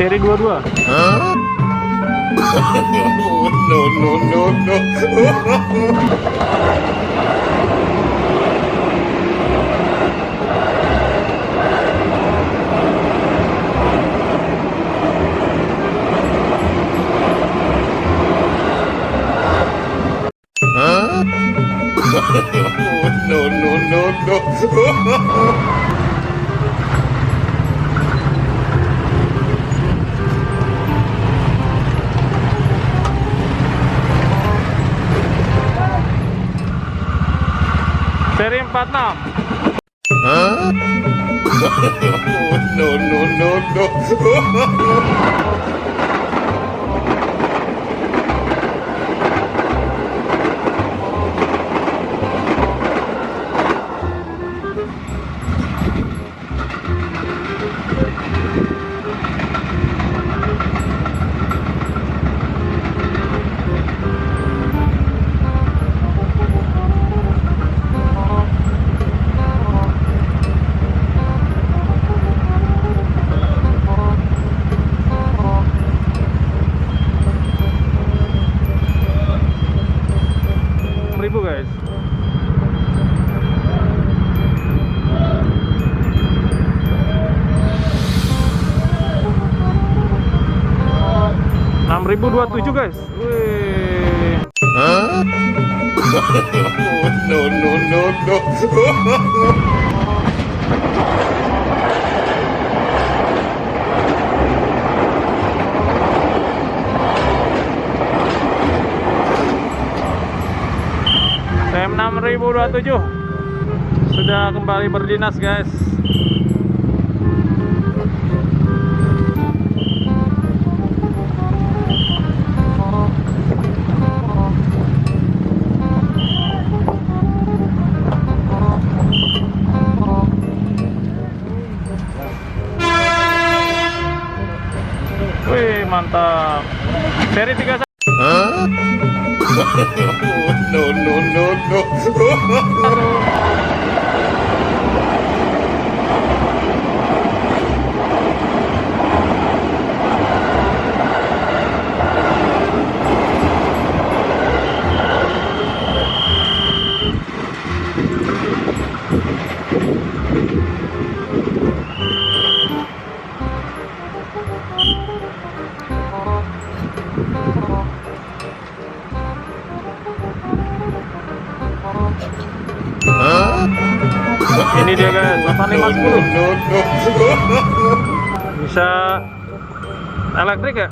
Seri 22. Hah? No, no, no, no. Hah? No, no, no, no. Seri 46. Hah? No, no, no, no. Ribu guys. $6.027 guys. Wih. Hah? No, no, no, no. TM 6027 sudah kembali berdinas guys. Wih, mantap. Seri 31. Hah? No, no, no, no. Hah? Ini dia guys, 8510. No, no, no. Bisa elektrik ya?